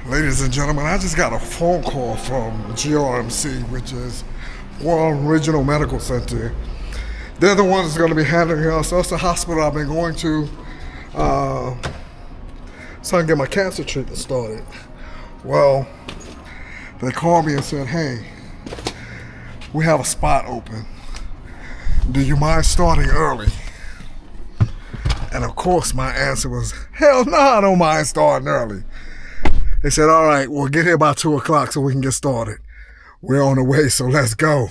Ladies and gentlemen, I just got a phone call from GRMC, which is World Regional Medical Center. They're the ones that's going to be handling us. That's the hospital I've been going to so I can get my cancer treatment started. Well, they called me and said, hey, we have a spot open. Do you mind starting early? And of course, my answer was, hell no, I don't mind starting early. They said, all right, we'll get here by 2 o'clock so we can get started. We're on the way, so let's go.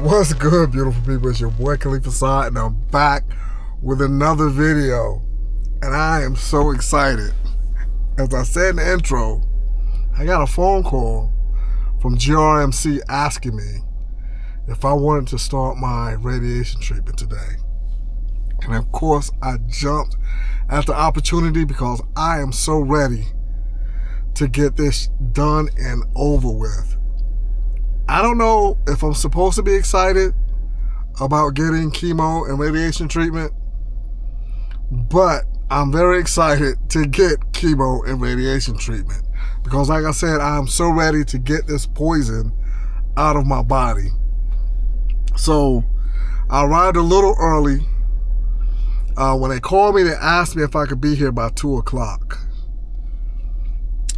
What's good, beautiful people? It's your boy Khalifa Saad, and I'm back with another video. And I am so excited. As I said in the intro, I got a phone call from GRMC asking me if I wanted to start my radiation treatment today. And of course, I jumped at the opportunity because I am so ready to get this done and over with. I don't know if I'm supposed to be excited about getting chemo and radiation treatment, but I'm very excited to get chemo and radiation treatment because, like I said, I'm so ready to get this poison out of my body. So I arrived a little early. When they called me, they asked me if I could be here by 2 o'clock.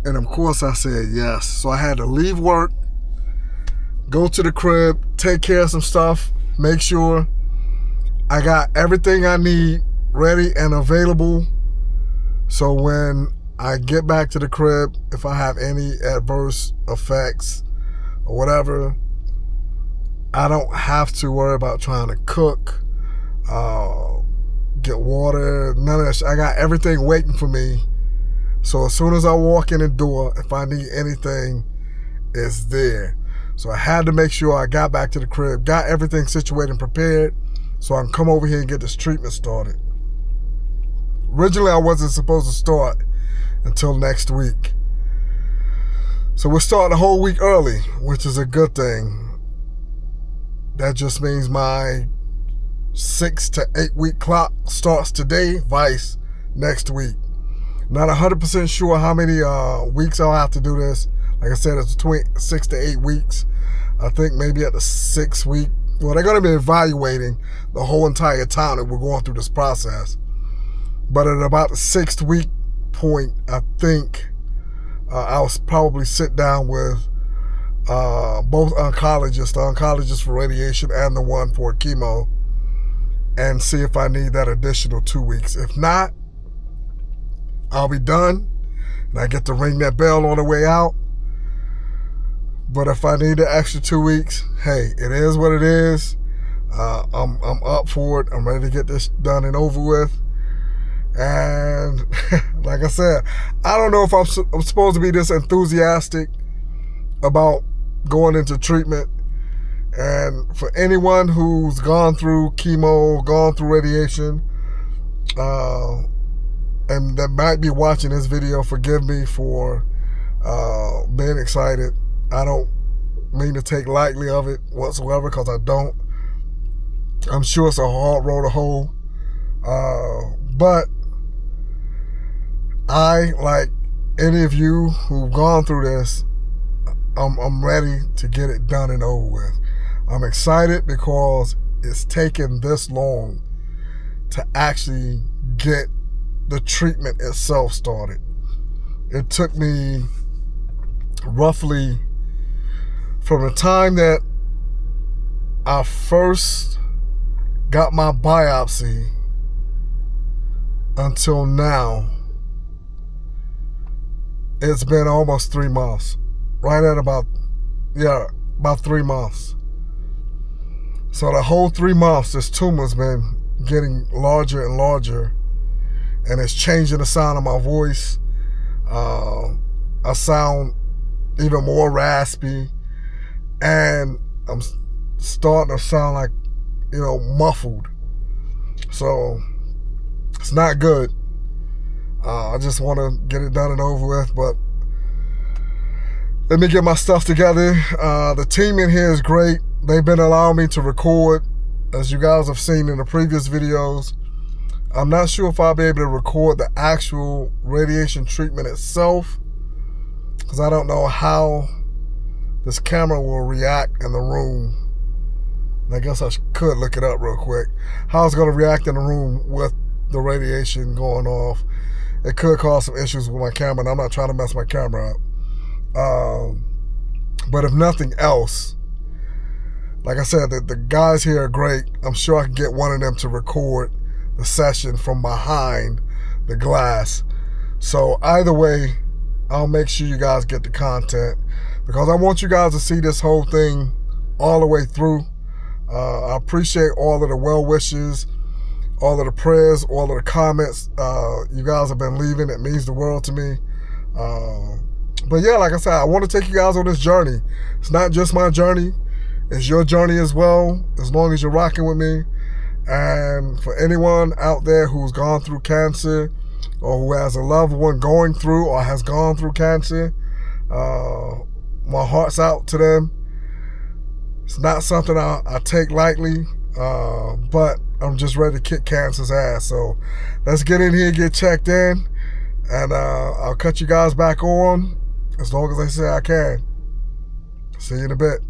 And of course I said yes. So I had to leave work, go to the crib, take care of some stuff, make sure I got everything I need ready and available. So when I get back to the crib, if I have any adverse effects or whatever, I don't have to worry about trying to cook, get water, none of that shit. I got everything waiting for me. So as soon as I walk in the door, if I need anything, it's there. So I had to make sure I got back to the crib, got everything situated and prepared so I can come over here and get this treatment started. Originally, I wasn't supposed to start until next week. So we're starting a whole week early, which is a good thing. That just means my 6 to 8 week clock starts today, vice next week. Not 100% sure how many weeks I'll have to do this. Like I said, it's between 6 to 8 weeks. I think maybe at the 6th week. Well, they're going to be evaluating the whole entire time that we're going through this process. But at about the 6th week point, I think I'll probably sit down with both oncologists, the oncologist for radiation and the one for chemo, and see if I need that additional 2 weeks. If not, I'll be done, and I get to ring that bell on the way out. But if I need the extra 2 weeks, hey, it is what it is. I'm up for it. I'm ready to get this done and over with. And like I said, I don't know if I'm supposed to be this enthusiastic about going into treatment. And for anyone who's gone through chemo, gone through radiation, and that might be watching this video, forgive me for being excited. I don't mean to take lightly of it whatsoever, because I don't. I'm sure it's a hard road to hoe. But I, like any of you who've gone through this, I'm ready to get it done and over with. I'm excited because it's taken this long to actually get the treatment itself started. It took me roughly from the time that I first got my biopsy until now. It's been almost 3 months. Right at about 3 months. So the whole 3 months, this tumor's been getting larger and larger, and it's changing the sound of my voice. I sound even more raspy, and I'm starting to sound like, muffled. So it's not good. I just want to get it done and over with, but let me get my stuff together. The team in here is great. They've been allowing me to record, as you guys have seen in the previous videos. I'm not sure if I'll be able to record the actual radiation treatment itself, because I don't know how this camera will react in the room. And I guess I could look it up real quick. How it's going to react in the room with the radiation going off. It could cause some issues with my camera, and I'm not trying to mess my camera up. But if nothing else, like I said, the guys here are great. I'm sure I can get one of them to record the session from behind the glass. So either way, I'll make sure you guys get the content, because I want you guys to see this whole thing all the way through. I appreciate all of the well wishes, all of the prayers, all of the comments you guys have been leaving. It means the world to me. But yeah, like I said, I want to take you guys on this journey. It's not just my journey. It's your journey as well, as long as you're rocking with me. And for anyone out there who's gone through cancer, or who has a loved one going through or has gone through cancer, my heart's out to them. It's not something I take lightly, but I'm just ready to kick cancer's ass. So let's get in here, get checked in, and I'll cut you guys back on as long as I say I can. See you in a bit.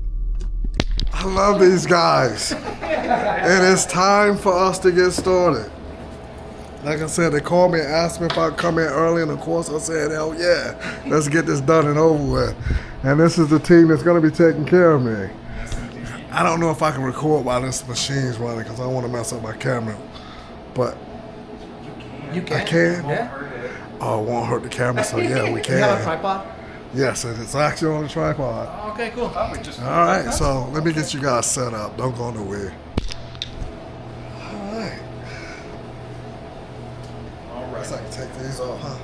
I love these guys. It is time for us to get started. Like I said, they called me and asked me if I'd come in early, and of course I said, hell yeah, let's get this done and over with. And this is the team that's going to be taking care of me. I don't know if I can record while this machine's running, because I don't want to mess up my camera. But you can. I can? Yeah. Oh, it won't hurt the camera, so yeah, we can. You have a tripod? Yes, it's actually on the tripod. Okay, cool. All right, so let me get you guys set up. Don't go nowhere. All right. these off, huh?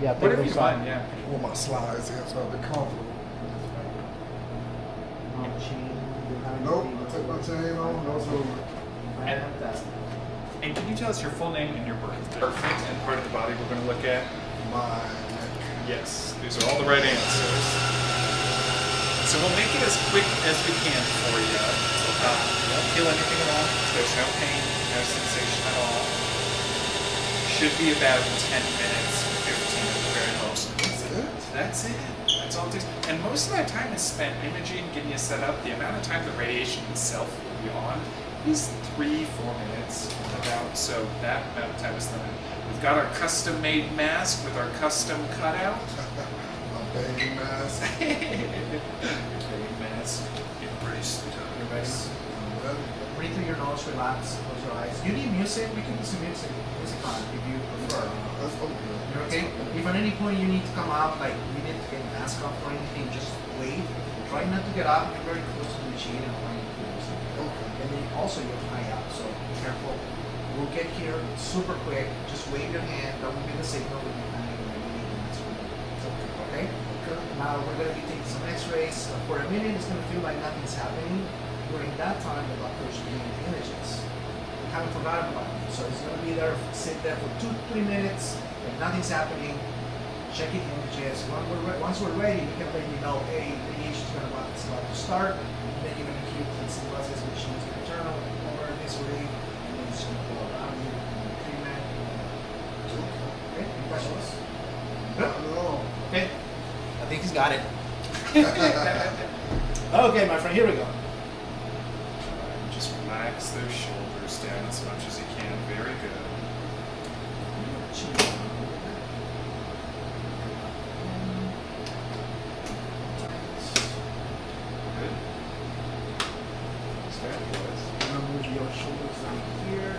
Yeah, take Whatever those you off. want, yeah. I want my slides in so I'll be comfortable. No chain behind Nope, the- I took my chain on, no jewelry. Fantastic. And can you tell us your full name and your birthday? Perfect. And part of the body we're going to look at? My Yes, these are all the right answers. So we'll make it as quick as we can for you. You won't feel anything at all. There's no pain, no sensation at all. Should be about 10 minutes, 15 at the very most. That's it? That's it. That's all it takes. And most of that time is spent imaging, getting you set up. The amount of time the radiation itself will be on is 3-4 minutes about. So that amount of time is limited. We've got our custom-made mask with our custom cutout. My Bane Mask. Bane Mask. Embrace the You ready? I'm ready. Breathe through your nose, relax, close your eyes. You need music, we can do some music on if you prefer. That's okay. You're okay? If at any point you need to come out, like you need to get a mask off or anything, just wait. Try not to get up. You're very close to the machine and find the music. Okay. And then also you're high up, so be careful. We'll get here super quick. Just wave your hand. That will be the signal that you're hanging and you need the mask. Okay? Okay. Now we're going to be taking some x-rays. For a minute, it's going to feel like nothing's happening. During that time, the doctor's doing images. We haven't forgotten about it. So it's going to be there, sit there for 2-3 minutes. If nothing's happening, check the images. Once we're ready, we can let you know, hey, radiation is about to start. And then you're going to keep the synthesis machine is going to turn over this way. And then it's going to go around you and treatment. Okay, any questions? Not at all. Okay. I think he's got it. Okay, my friend, here we go. Just relax those shoulders down as much as you can. Very good. Good. That's fabulous. I'm gonna move your shoulders down here.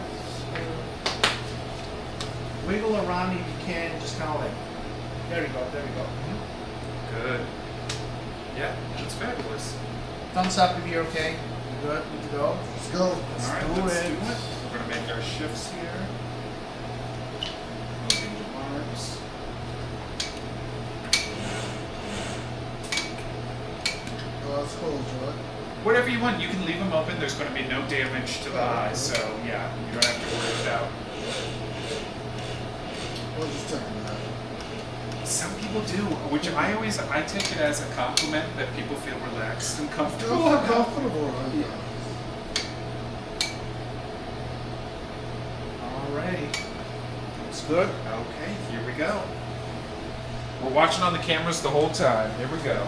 Wiggle around if you can, just kind of like, there we go, there we go. Good. Yeah, that's fabulous. Thumbs up if you're okay. You good? Good to go? Let's go. All right, do let's it. do it. We're going to make our shifts here. Moving the marks. Oh, that's cool, Joy. Whatever you want, you can leave them open. There's going to be no damage to the eye, so yeah, you don't have to worry about. We'll just take a nap. Some people do, which I take it as a compliment that people feel relaxed and comfortable. Feel comfortable right now. Alrighty. It's good. Okay, here we go. We're watching on the cameras the whole time. Here we go.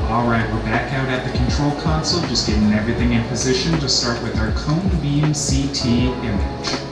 Alright, we're back out at the control console, just getting everything in position to start with our cone beam CT image.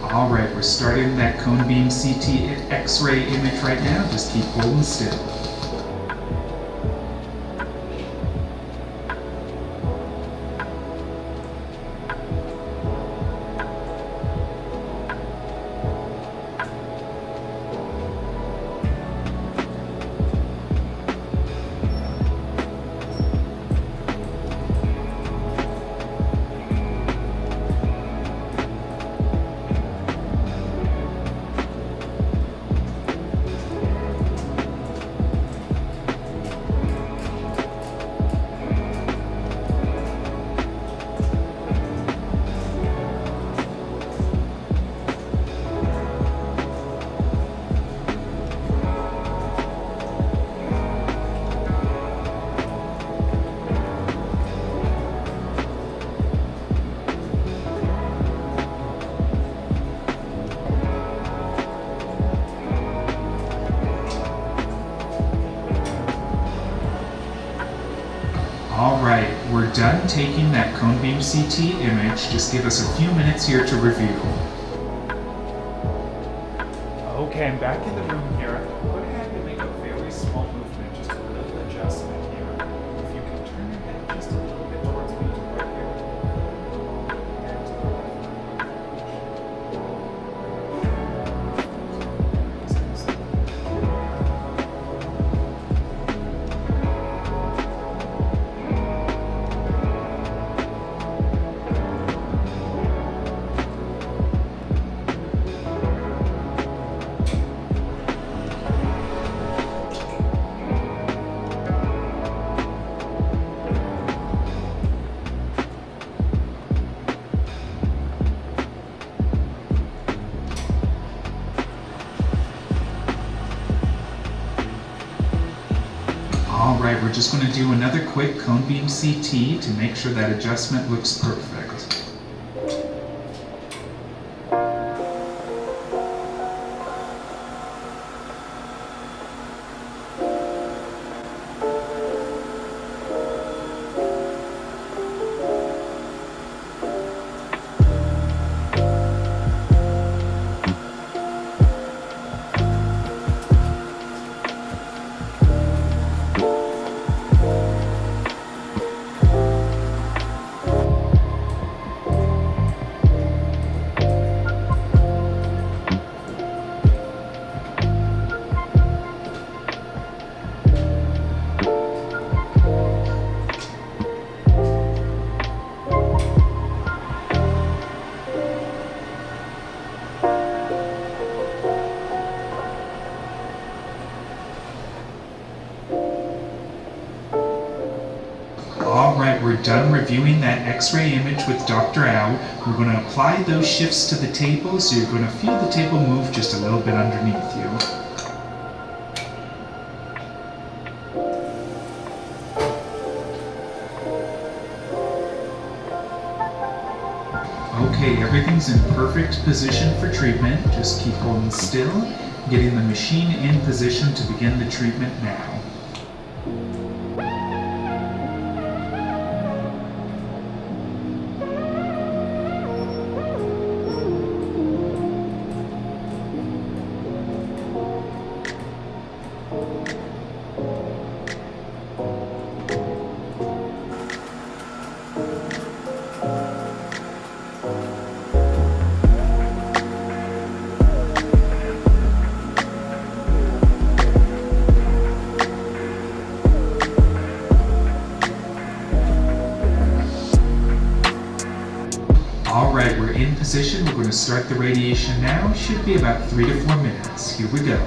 Alright, we're starting that cone beam CT X-ray image right now. Just keep holding still. done taking that cone beam CT image. Just give us a few minutes here to review. Okay, I'm back in the room here. Go ahead and make a very small movement, just a little adjustment here. If you can turn your head just a little bit towards me, right here. And to the Alright, we're just going to do another quick cone beam CT to make sure that adjustment looks perfect. Alright, we're done reviewing that X-ray image with Dr. Au. We're going to apply those shifts to the table, so you're going to feel the table move just a little bit underneath you. Okay, everything's in perfect position for treatment. Just keep holding still, getting the machine in position to begin the treatment now. Alright, we're in position. We're going to start the radiation now. Should be about 3 to 4 minutes. Here we go.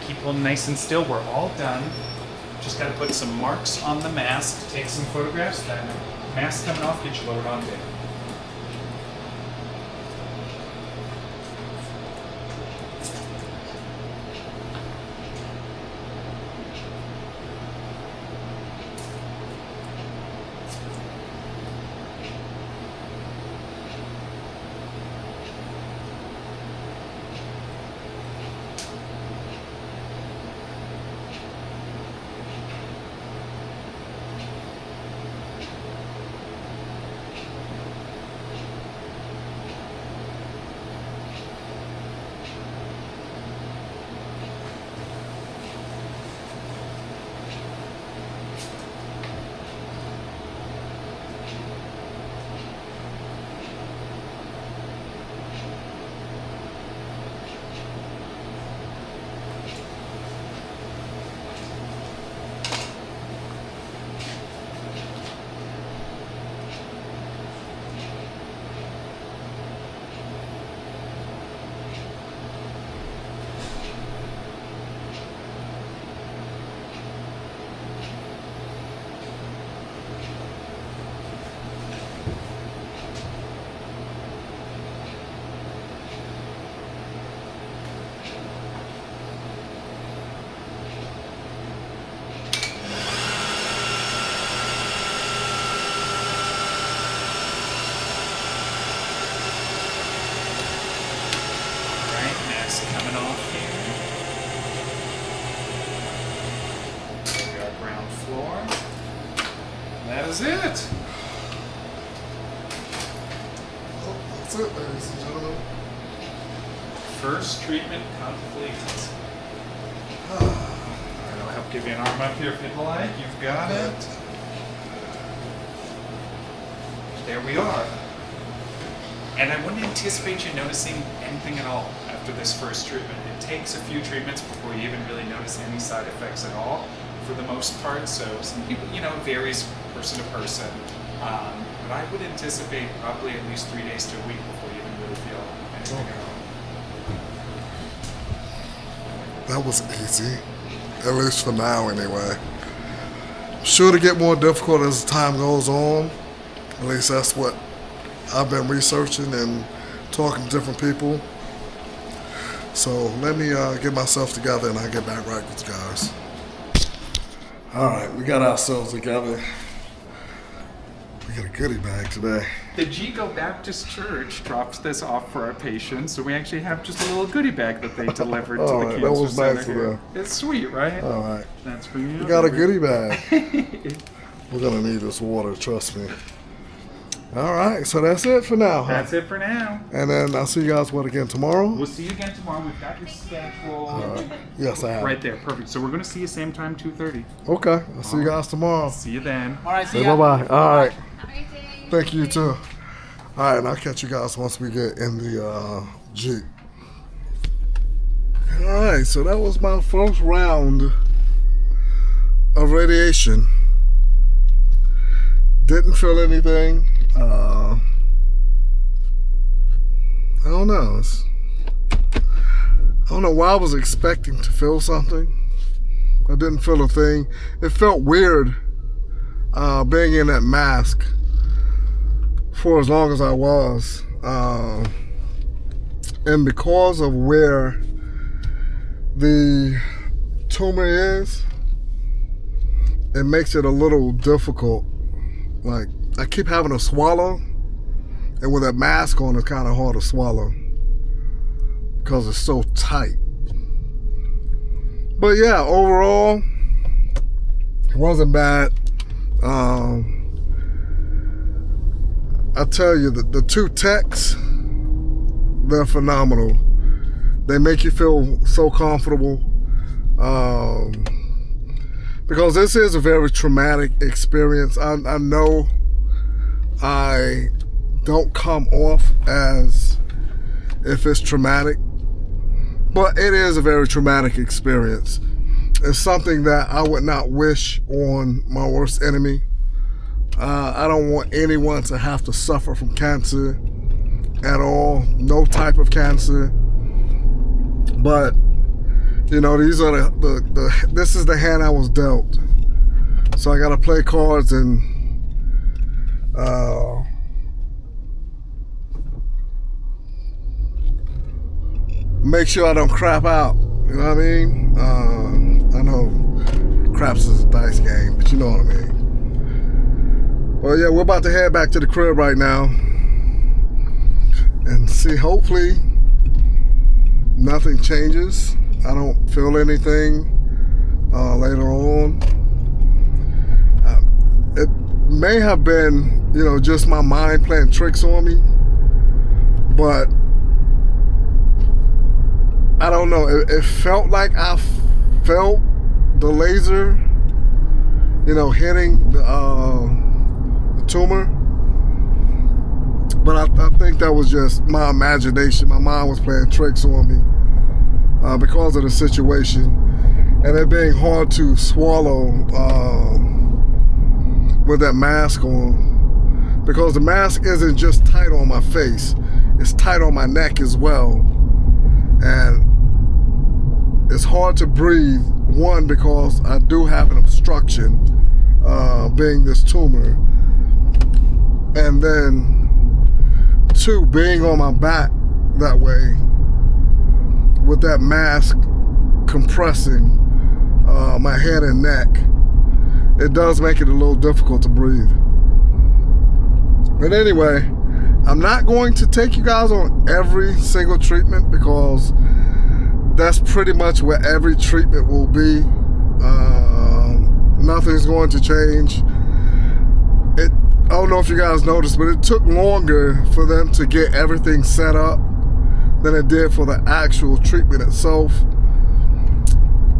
Keep holding nice and still. We're all done. Just got to put some marks on the mask, take some photographs, then mask coming off, get you loaded on day. that is it. That's it, ladies and gentlemen. First treatment complete. Alright, I'll help give you an arm up here if you'd like. You've got it. There we are. And I wouldn't anticipate you noticing anything at all after this first treatment. It takes a few treatments before you even really notice any side effects at all, for the most part. So some people, you know, it varies person to person. But I would anticipate probably at least 3 days to a week before you even really feel anything at all. That was easy, at least for now anyway. Sure to get more difficult as time goes on. At least that's what I've been researching and talking to different people. So let me get myself together and I'll get back right with you guys. Alright, we got ourselves together. We got a goodie bag today. The Gigo Baptist Church drops this off for our patients, so we actually have just a little goodie bag that they delivered to the cancer that was center nice of here. them. It's sweet, right? Alright. That's for you. We got a goodie bag. We're gonna need this water, trust me. Alright, so that's it for now. That's it for now. And then I'll see you guys again tomorrow. We'll see you again tomorrow. We've got your schedule. Yes, I have. Right there, perfect. So we're going to see you same time, 2:30. Okay, I'll see you guys tomorrow. See you then. All right, Say bye-bye. Alright. Everything. Thank you too. Alright, and I'll catch you guys once we get in the Jeep. Alright, so that was my first round of radiation. Didn't feel anything. I don't know. I don't know why I was expecting to feel something. I didn't feel a thing. It felt weird being in that mask for as long as I was. And because of where the tumor is, it makes it a little difficult. Like, I keep having to swallow, and with that mask on, it's kind of hard to swallow because it's so tight. But yeah, overall, it wasn't bad. I tell you, the two techs, they're phenomenal. They make you feel so comfortable. Because this is a very traumatic experience. I know I don't come off as if it's traumatic, but it is a very traumatic experience. It's something that I would not wish on my worst enemy. I don't want anyone to have to suffer from cancer at all, no type of cancer. But you know, these are this is the hand I was dealt. So I gotta play cards and make sure I don't crap out. You know what I mean? I know craps is a dice game, but you know what I mean. Well, yeah, we're about to head back to the crib right now and see, hopefully nothing changes. I don't feel anything later on. It may have been, you know, just my mind playing tricks on me, but I don't know. It felt like I felt the laser, you know, hitting the tumor. But I think that was just my imagination. My mind was playing tricks on me because of the situation and it being hard to swallow with that mask on, because the mask isn't just tight on my face, it's tight on my neck as well. And it's hard to breathe, one, because I do have an obstruction, being this tumor, and then two, being on my back that way with that mask compressing my head and neck, it does make it a little difficult to breathe. But anyway, I'm not going to take you guys on every single treatment because that's pretty much where every treatment will be. Nothing's going to change. don't know if you guys noticed, but it took longer for them to get everything set up than it did for the actual treatment itself.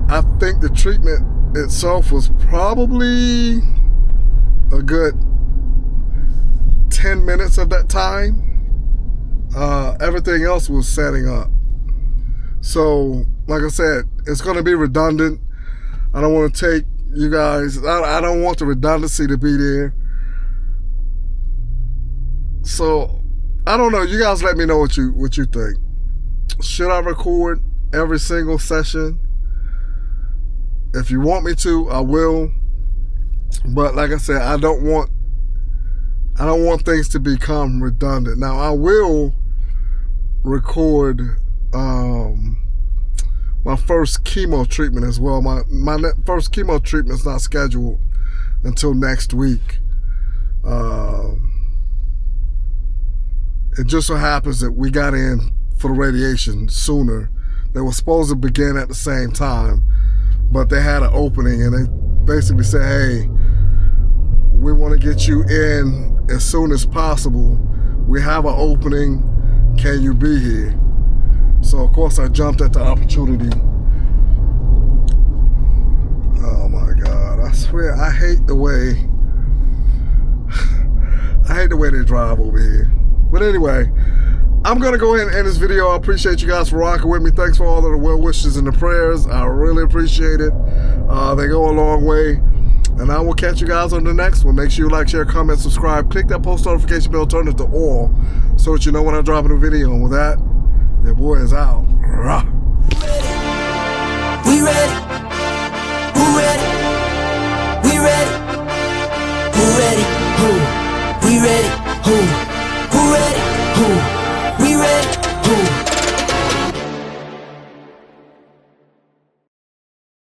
I think the treatment itself was probably a good 10 minutes of that time. Everything else was setting up. So, like I said, it's going to be redundant. I don't want to take you guys, I don't want the redundancy to be there. So, I don't know. You guys let me know what you think. Should I record every single session? If you want me to, I will. But like I said, I don't want things to become redundant. Now, I will record my first chemo treatment as well. My first chemo treatment is not scheduled until next week. It just so happens that we got in for the radiation sooner. They were supposed to begin at the same time, but they had an opening, and they basically said, hey, we want to get you in as soon as possible. We have an opening. Can you be here? So, of course, I jumped at the opportunity. Oh, my God. I swear, I hate the way they drive over here. But anyway, I'm going to go ahead and end this video. I appreciate you guys for rocking with me. Thanks for all of the well wishes and the prayers. I really appreciate it. They go a long way. And I will catch you guys on the next one. Make sure you like, share, comment, subscribe. Click that post notification bell, turn it to all so that you know when I drop a new video. And with that, your boy is out. We ready.